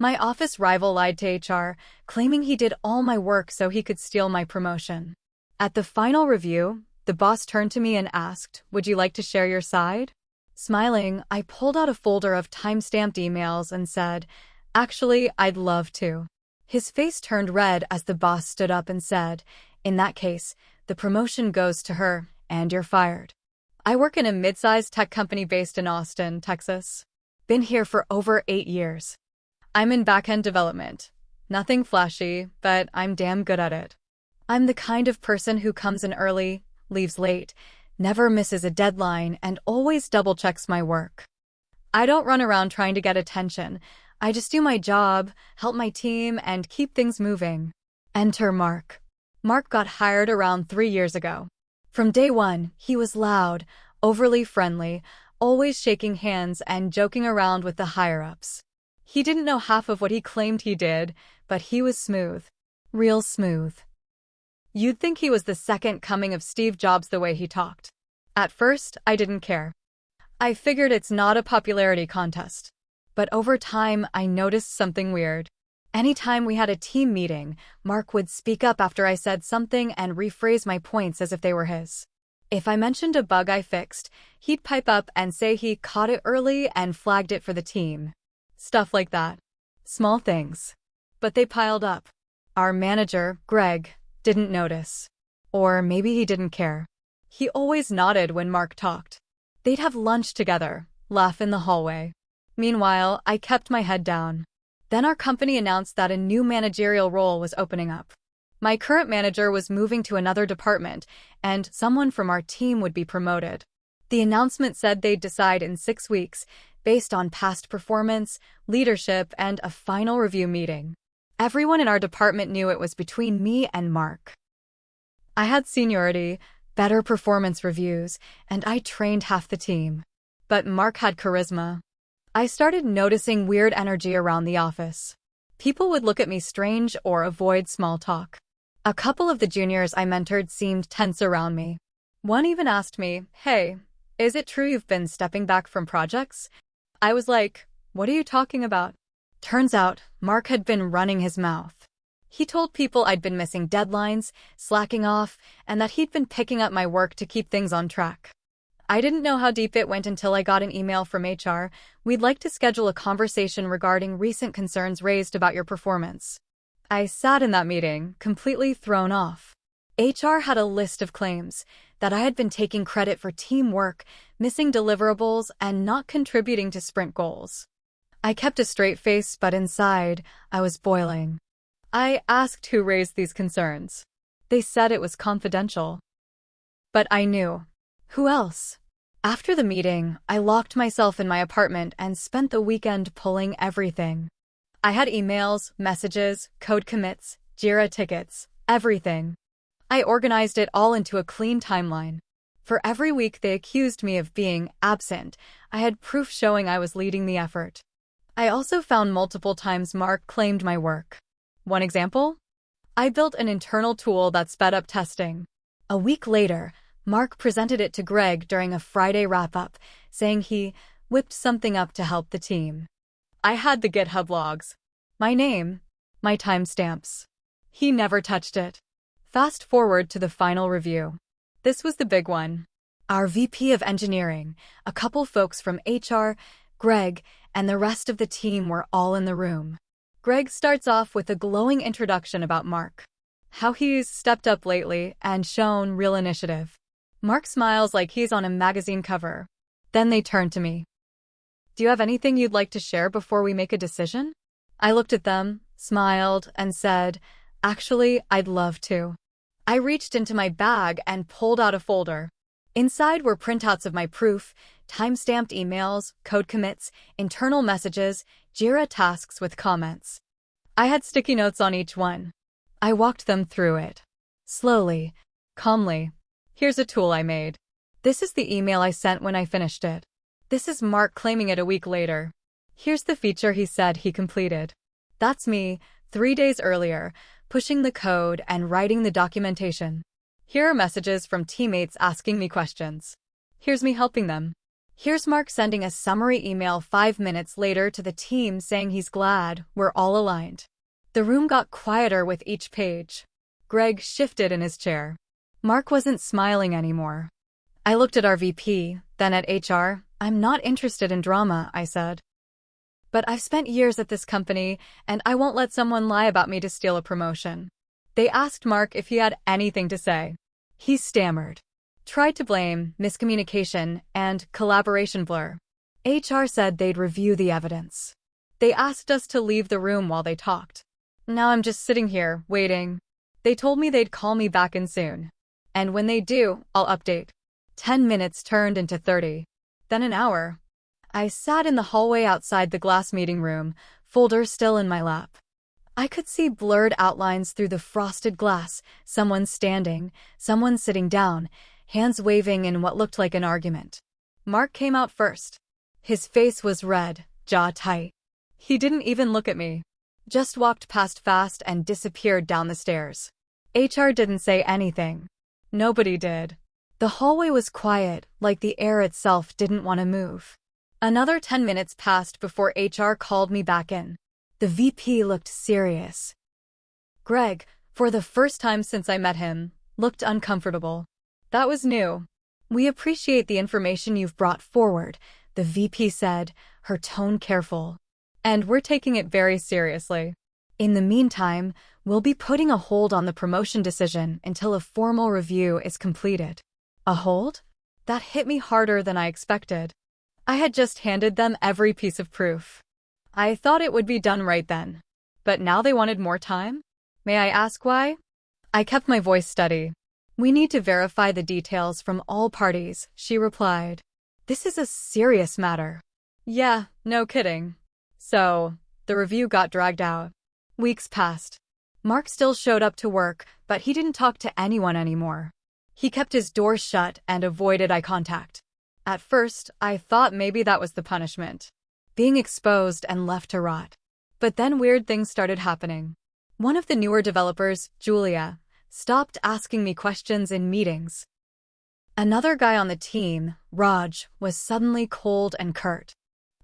My office rival lied to HR, claiming he did all my work so he could steal my promotion. At the final review, the boss turned to me and asked, "Would you like to share your side?" Smiling, I pulled out a folder of time-stamped emails and said, "Actually, I'd love to." His face turned red as the boss stood up and said, "In that case, the promotion goes to her, and you're fired." I work in a mid-sized tech company based in Austin, Texas. Been here for over 8 years. I'm in back-end development. Nothing flashy, but I'm damn good at it. I'm the kind of person who comes in early, leaves late, never misses a deadline, and always double-checks my work. I don't run around trying to get attention. I just do my job, help my team, and keep things moving. Enter Mark. Mark got hired around 3 years ago. From day one, he was loud, overly friendly, always shaking hands and joking around with the higher-ups. He didn't know half of what he claimed he did, but he was smooth. Real smooth. You'd think he was the second coming of Steve Jobs the way he talked. At first, I didn't care. I figured it's not a popularity contest. But over time, I noticed something weird. Anytime we had a team meeting, Mark would speak up after I said something and rephrase my points as if they were his. If I mentioned a bug I fixed, he'd pipe up and say he caught it early and flagged it for the team. Stuff like that. Small things. But they piled up. Our manager, Greg, didn't notice. Or maybe he didn't care. He always nodded when Mark talked. They'd have lunch together, laugh in the hallway. Meanwhile, I kept my head down. Then our company announced that a new managerial role was opening up. My current manager was moving to another department, and someone from our team would be promoted. The announcement said they'd decide in 6 weeks, based on past performance, leadership, and a final review meeting. Everyone in our department knew it was between me and Mark. I had seniority, better performance reviews, and I trained half the team. But Mark had charisma. I started noticing weird energy around the office. People would look at me strange or avoid small talk. A couple of the juniors I mentored seemed tense around me. One even asked me, "Hey, is it true you've been stepping back from projects?" I was like, "What are you talking about?" Turns out, Mark had been running his mouth. He told people I'd been missing deadlines, slacking off, and that he'd been picking up my work to keep things on track. I didn't know how deep it went until I got an email from HR. "We'd like to schedule a conversation regarding recent concerns raised about your performance." I sat in that meeting, completely thrown off. HR had a list of claims that I had been taking credit for teamwork, missing deliverables, and not contributing to sprint goals. I kept a straight face, but inside, I was boiling. I asked who raised these concerns. They said it was confidential. But I knew. Who else? After the meeting, I locked myself in my apartment and spent the weekend pulling everything. I had emails, messages, code commits, Jira tickets, everything. I organized it all into a clean timeline. For every week they accused me of being absent, I had proof showing I was leading the effort. I also found multiple times Mark claimed my work. One example? I built an internal tool that sped up testing. A week later, Mark presented it to Greg during a Friday wrap-up, saying he whipped something up to help the team. I had the GitHub logs. My name, my timestamps. He never touched it. Fast forward to the final review. This was the big one. Our VP of Engineering, a couple folks from HR, Greg, and the rest of the team were all in the room. Greg starts off with a glowing introduction about Mark. How he's stepped up lately and shown real initiative. Mark smiles like he's on a magazine cover. Then they turn to me. "Do you have anything you'd like to share before we make a decision?" I looked at them, smiled, and said, "Actually, I'd love to." I reached into my bag and pulled out a folder. Inside were printouts of my proof, time-stamped emails, code commits, internal messages, Jira tasks with comments. I had sticky notes on each one. I walked them through it. Slowly, calmly. "Here's a tool I made. This is the email I sent when I finished it. This is Mark claiming it a week later. Here's the feature he said he completed. That's me, 3 days earlier, pushing the code and writing the documentation. Here are messages from teammates asking me questions. Here's me helping them. Here's Mark sending a summary email 5 minutes later to the team saying he's glad we're all aligned. The room got quieter with each page. Greg shifted in his chair. Mark wasn't smiling anymore. I looked at our VP, then at HR. I'm not interested in drama, I said. But I've spent years at this company, and I won't let someone lie about me to steal a promotion. They asked Mark if he had anything to say. He stammered. Tried to blame miscommunication and collaboration blur. HR said they'd review the evidence. They asked us to leave the room while they talked. Now I'm just sitting here, waiting. They told me they'd call me back in soon. And when they do, I'll update. 10 minutes turned into 30. Then an hour. I sat in the hallway outside the glass meeting room, folder still in my lap. I could see blurred outlines through the frosted glass, someone standing, someone sitting down, hands waving in what looked like an argument. Mark came out first. His face was red, jaw tight. He didn't even look at me. Just walked past fast and disappeared down the stairs. HR didn't say anything. Nobody did. The hallway was quiet, like the air itself didn't want to move. Another 10 minutes passed before HR called me back in. The VP looked serious. Greg, for the first time since I met him, looked uncomfortable. That was new. We appreciate the information you've brought forward, the VP said, her tone careful. And we're taking it very seriously. In the meantime, we'll be putting a hold on the promotion decision until a formal review is completed. A hold? That hit me harder than I expected. I had just handed them every piece of proof. I thought it would be done right then. But now they wanted more time? May I ask why? I kept my voice steady. We need to verify the details from all parties, she replied. This is a serious matter. Yeah, no kidding. So, the review got dragged out. Weeks passed. Mark still showed up to work, but he didn't talk to anyone anymore. He kept his door shut and avoided eye contact. At first, I thought maybe that was the punishment. Being exposed and left to rot. But then weird things started happening. One of the newer developers, Julia, stopped asking me questions in meetings. Another guy on the team, Raj, was suddenly cold and curt.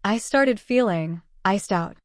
I started feeling iced out.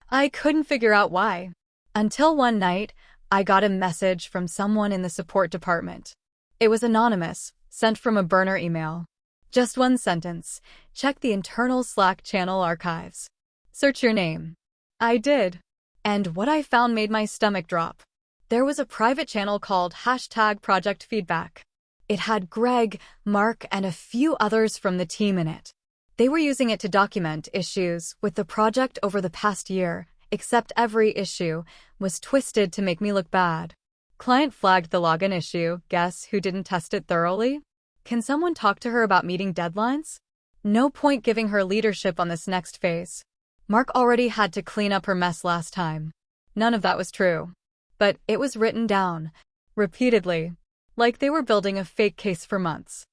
I couldn't figure out why. Until one night, I got a message from someone in the support department. It was anonymous, sent from a burner email. Just one sentence. Check the internal Slack channel archives. Search your name. I did. And what I found made my stomach drop. There was a private channel called #ProjectFeedback. It had Greg, Mark, and a few others from the team in it. They were using it to document issues with the project over the past year, except every issue was twisted to make me look bad. Client flagged the login issue. Guess who didn't test it thoroughly? Can someone talk to her about meeting deadlines? No point giving her leadership on this next phase. Mark already had to clean up her mess last time. None of that was true. But it was written down, repeatedly, like they were building a fake case for months.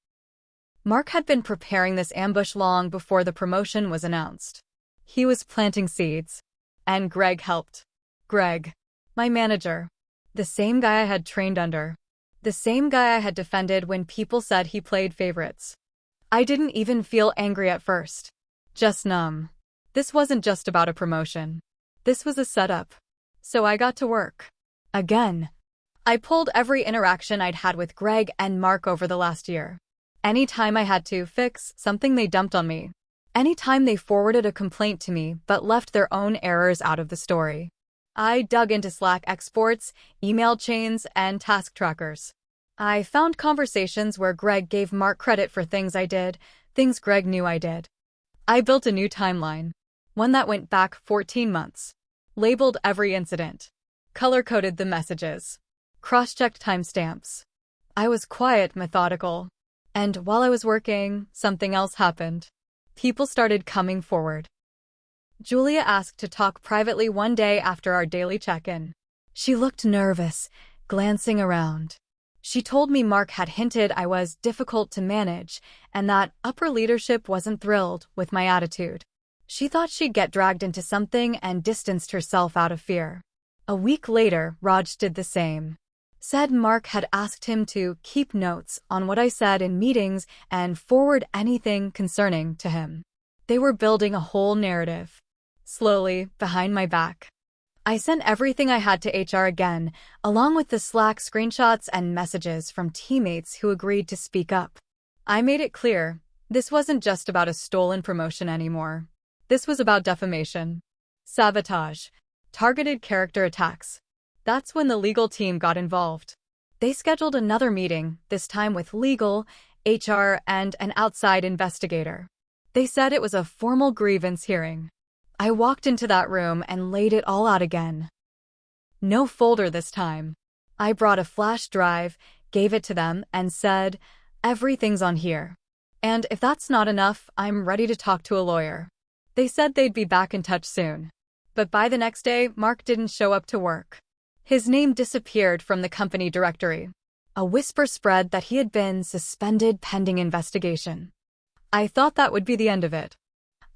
Mark had been preparing this ambush long before the promotion was announced. He was planting seeds. And Greg helped. Greg, my manager. The same guy I had trained under. The same guy I had defended when people said he played favorites. I didn't even feel angry at first. Just numb. This wasn't just about a promotion. This was a setup. So I got to work. Again. I pulled every interaction I'd had with Greg and Mark over the last year. Anytime I had to fix something they dumped on me. Anytime they forwarded a complaint to me but left their own errors out of the story. I dug into Slack exports, email chains, and task trackers. I found conversations where Greg gave Mark credit for things I did, things Greg knew I did. I built a new timeline. One that went back 14 months. Labeled every incident. Color-coded the messages. Cross-checked timestamps. I was quiet, methodical. And while I was working, something else happened. People started coming forward. Julia asked to talk privately one day after our daily check-in. She looked nervous, glancing around. She told me Mark had hinted I was difficult to manage and that upper leadership wasn't thrilled with my attitude. She thought she'd get dragged into something and distanced herself out of fear. A week later, Raj did the same. Said Mark had asked him to keep notes on what I said in meetings and forward anything concerning to him. They were building a whole narrative. Slowly, behind my back. I sent everything I had to HR again, along with the Slack screenshots and messages from teammates who agreed to speak up. I made it clear, this wasn't just about a stolen promotion anymore. This was about defamation, sabotage, targeted character attacks. That's when the legal team got involved. They scheduled another meeting, this time with legal, HR, and an outside investigator. They said it was a formal grievance hearing. I walked into that room and laid it all out again. No folder this time. I brought a flash drive, gave it to them, and said, "Everything's on here. And if that's not enough, I'm ready to talk to a lawyer." They said they'd be back in touch soon. But by the next day, Mark didn't show up to work. His name disappeared from the company directory. A whisper spread that he had been suspended pending investigation. I thought that would be the end of it.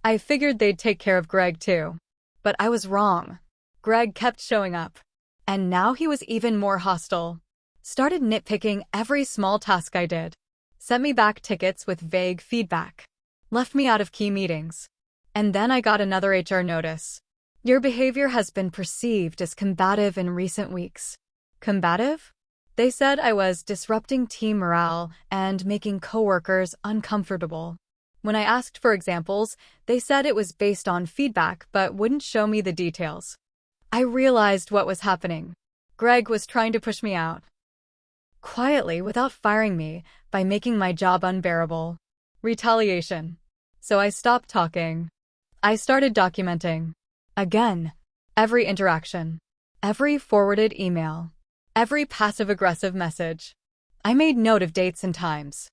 I figured they'd take care of Greg too. But I was wrong. Greg kept showing up. And now he was even more hostile. Started nitpicking every small task I did. Sent me back tickets with vague feedback. Left me out of key meetings. And then I got another HR notice. "Your behavior has been perceived as combative in recent weeks." Combative? They said I was disrupting team morale and making coworkers uncomfortable. When I asked for examples, they said it was based on feedback but wouldn't show me the details. I realized what was happening. Greg was trying to push me out. Quietly, without firing me, by making my job unbearable. Retaliation. So I stopped talking. I started documenting. Again, every interaction, every forwarded email, every passive-aggressive message. I made note of dates and times.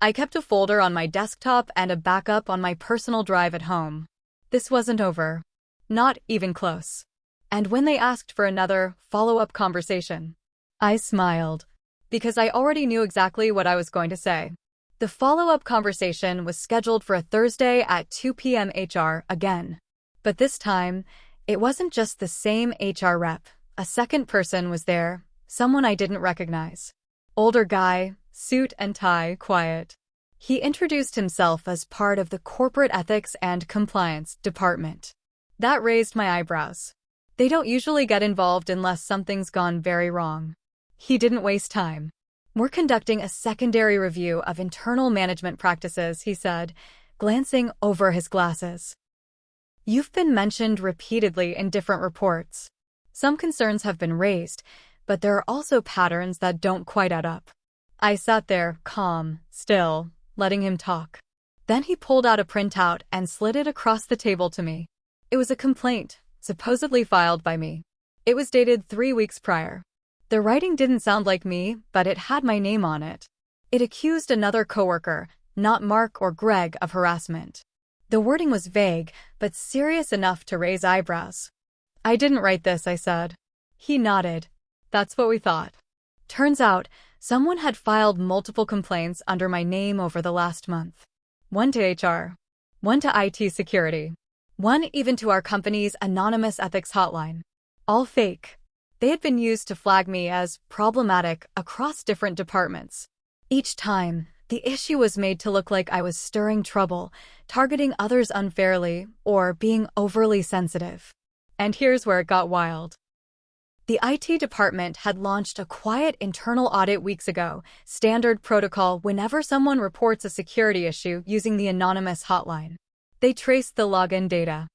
I kept a folder on my desktop and a backup on my personal drive at home. This wasn't over. Not even close. And when they asked for another follow-up conversation, I smiled, because I already knew exactly what I was going to say. The follow-up conversation was scheduled for a Thursday at 2 p.m. HR again. But this time, it wasn't just the same HR rep. A second person was there, someone I didn't recognize. Older guy, suit and tie, quiet. He introduced himself as part of the corporate ethics and compliance department. That raised my eyebrows. They don't usually get involved unless something's gone very wrong. He didn't waste time. "We're conducting a secondary review of internal management practices," he said, glancing over his glasses. "You've been mentioned repeatedly in different reports. Some concerns have been raised, but there are also patterns that don't quite add up." I sat there, calm, still, letting him talk. Then he pulled out a printout and slid it across the table to me. It was a complaint, supposedly filed by me. It was dated 3 weeks prior. The writing didn't sound like me, but it had my name on it. It accused another coworker, not Mark or Greg, of harassment. The wording was vague, but serious enough to raise eyebrows. "I didn't write this," I said. He nodded. "That's what we thought." Turns out, someone had filed multiple complaints under my name over the last month. One to HR, one to IT security, one even to our company's anonymous ethics hotline. All fake. They had been used to flag me as problematic across different departments. Each time, the issue was made to look like I was stirring trouble, targeting others unfairly, or being overly sensitive. And here's where it got wild. The IT department had launched a quiet internal audit weeks ago, standard protocol whenever someone reports a security issue using the anonymous hotline. They traced the login data.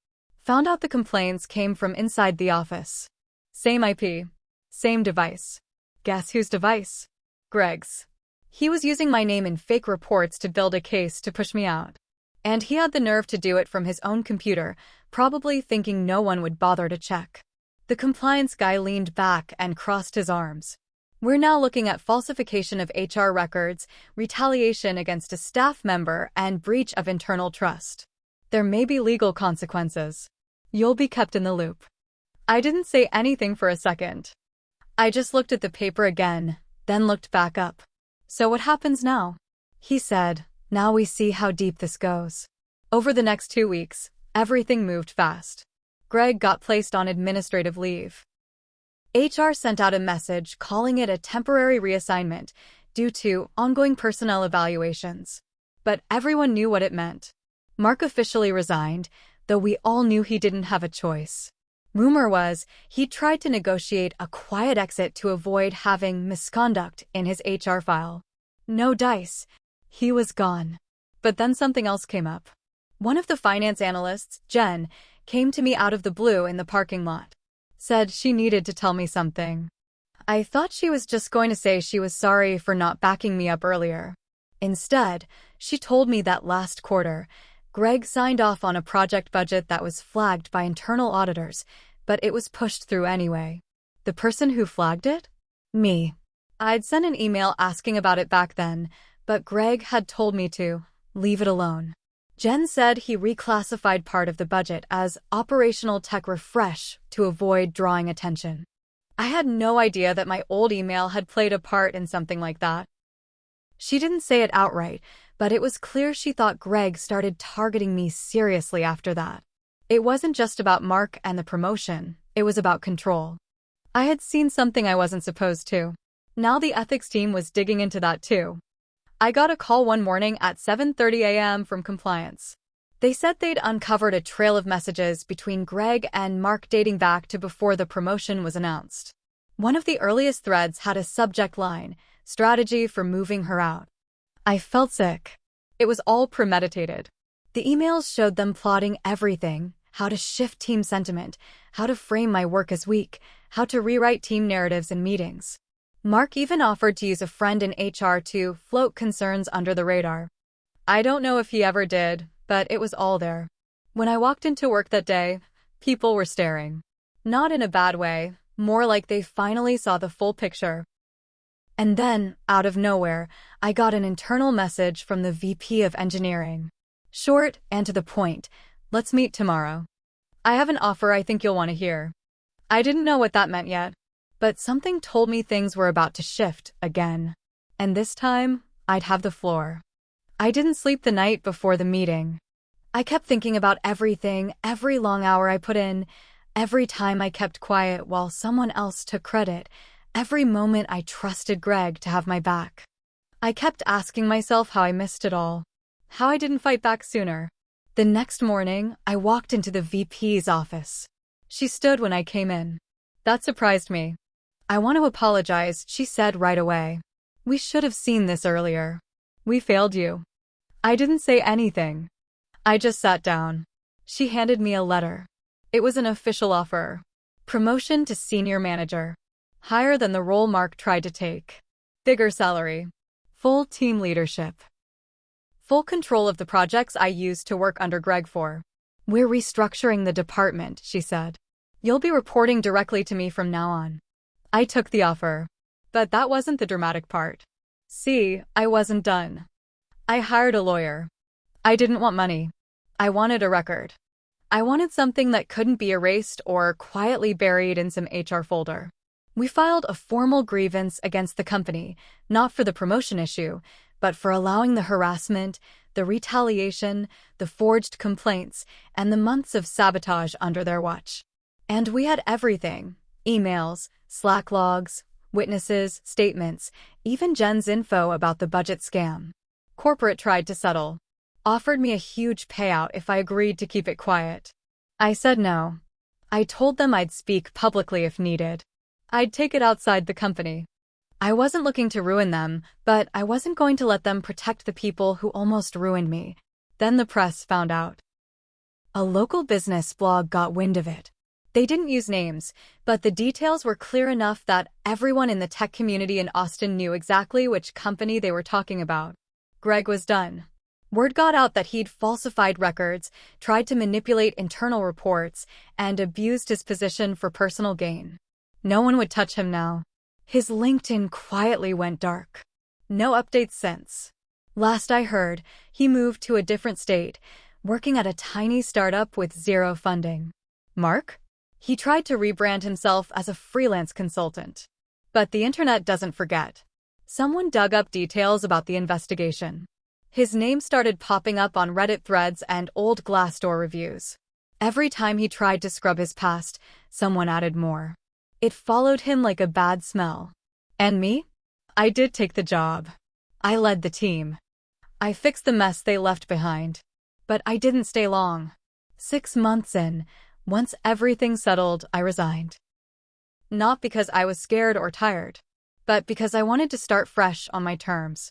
Found out the complaints came from inside the office. Same IP. Same device. Guess whose device? Greg's. He was using my name in fake reports to build a case to push me out. And he had the nerve to do it from his own computer, probably thinking no one would bother to check. The compliance guy leaned back and crossed his arms. "We're now looking at falsification of HR records, retaliation against a staff member, and breach of internal trust. There may be legal consequences. You'll be kept in the loop." I didn't say anything for a second. I just looked at the paper again, then looked back up. "So what happens now?" He said, "Now we see how deep this goes." Over the next 2 weeks, everything moved fast. Greg got placed on administrative leave. HR sent out a message calling it a temporary reassignment due to ongoing personnel evaluations. But everyone knew what it meant. Mark officially resigned, though we all knew he didn't have a choice. Rumor was he tried to negotiate a quiet exit to avoid having misconduct in his HR file. No dice. He was gone. But then something else came up. One of the finance analysts, Jen, came to me out of the blue in the parking lot. Said she needed to tell me something. I thought she was just going to say she was sorry for not backing me up earlier. Instead, she told me that last quarter, Greg signed off on a project budget that was flagged by internal auditors, but it was pushed through anyway. The person who flagged it? Me. I'd sent an email asking about it back then, but Greg had told me to leave it alone. Jen said he reclassified part of the budget as operational tech refresh to avoid drawing attention. I had no idea that my old email had played a part in something like that. She didn't say it outright, but it was clear she thought Greg started targeting me seriously after that. It wasn't just about Mark and the promotion, it was about control. I had seen something I wasn't supposed to. Now the ethics team was digging into that too. I got a call one morning at 7:30 a.m. from compliance. They said they'd uncovered a trail of messages between Greg and Mark dating back to before the promotion was announced. One of the earliest threads had a subject line, strategy for moving her out. I felt sick. It was all premeditated. The emails showed them plotting everything, how to shift team sentiment, how to frame my work as weak, how to rewrite team narratives in meetings. Mark even offered to use a friend in HR to float concerns under the radar. I don't know if he ever did, but it was all there. When I walked into work that day, people were staring. Not in a bad way, more like they finally saw the full picture. And then, out of nowhere, I got an internal message from the VP of Engineering. Short and to the point, let's meet tomorrow. I have an offer I think you'll want to hear. I didn't know what that meant yet, but something told me things were about to shift again. And this time, I'd have the floor. I didn't sleep the night before the meeting. I kept thinking about everything, every long hour I put in, every time I kept quiet while someone else took credit, every moment I trusted Greg to have my back. I kept asking myself how I missed it all, how I didn't fight back sooner. The next morning, I walked into the VP's office. She stood when I came in. That surprised me. I want to apologize, she said right away. We should have seen this earlier. We failed you. I didn't say anything. I just sat down. She handed me a letter. It was an official offer. Promotion to senior manager. Higher than the role Mark tried to take. Bigger salary. Full team leadership. Full control of the projects I used to work under Greg for. We're restructuring the department, she said. You'll be reporting directly to me from now on. I took the offer. But that wasn't the dramatic part. See, I wasn't done. I hired a lawyer. I didn't want money. I wanted a record. I wanted something that couldn't be erased or quietly buried in some HR folder. We filed a formal grievance against the company, not for the promotion issue, but for allowing the harassment, the retaliation, the forged complaints, and the months of sabotage under their watch. And we had everything: emails, Slack logs, witnesses, statements, even Jen's info about the budget scam. Corporate tried to settle. Offered me a huge payout if I agreed to keep it quiet. I said no. I told them I'd speak publicly if needed. I'd take it outside the company. I wasn't looking to ruin them, but I wasn't going to let them protect the people who almost ruined me. Then the press found out. A local business blog got wind of it. They didn't use names, but the details were clear enough that everyone in the tech community in Austin knew exactly which company they were talking about. Greg was done. Word got out that he'd falsified records, tried to manipulate internal reports, and abused his position for personal gain. No one would touch him now. His LinkedIn quietly went dark. No updates since. Last I heard, he moved to a different state, working at a tiny startup with zero funding. Mark? He tried to rebrand himself as a freelance consultant. But the internet doesn't forget. Someone dug up details about the investigation. His name started popping up on Reddit threads and old Glassdoor reviews. Every time he tried to scrub his past, someone added more. It followed him like a bad smell. And me? I did take the job. I led the team. I fixed the mess they left behind. But I didn't stay long. 6 months in, once everything settled, I resigned. Not because I was scared or tired, but because I wanted to start fresh on my terms.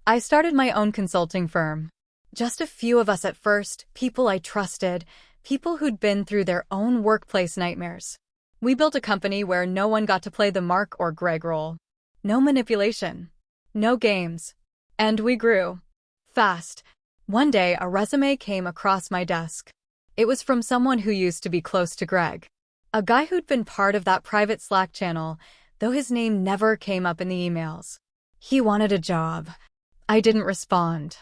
I started my own consulting firm. Just a few of us at first, people I trusted, people who'd been through their own workplace nightmares. We built a company where no one got to play the Mark or Greg role. No manipulation. No games. And we grew. Fast. One day, a resume came across my desk. It was from someone who used to be close to Greg. A guy who'd been part of that private Slack channel, though his name never came up in the emails. He wanted a job. I didn't respond.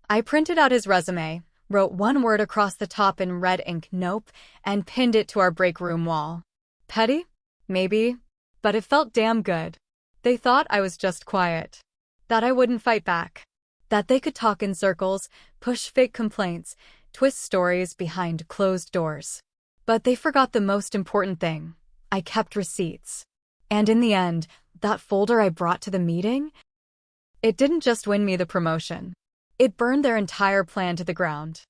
I printed out his resume, wrote one word across the top in red ink, nope, and pinned it to our break room wall. Petty? Maybe. But it felt damn good. They thought I was just quiet. That I wouldn't fight back. That they could talk in circles, push fake complaints, twist stories behind closed doors. But they forgot the most important thing. I kept receipts. And in the end, that folder I brought to the meeting, it didn't just win me the promotion. It burned their entire plan to the ground.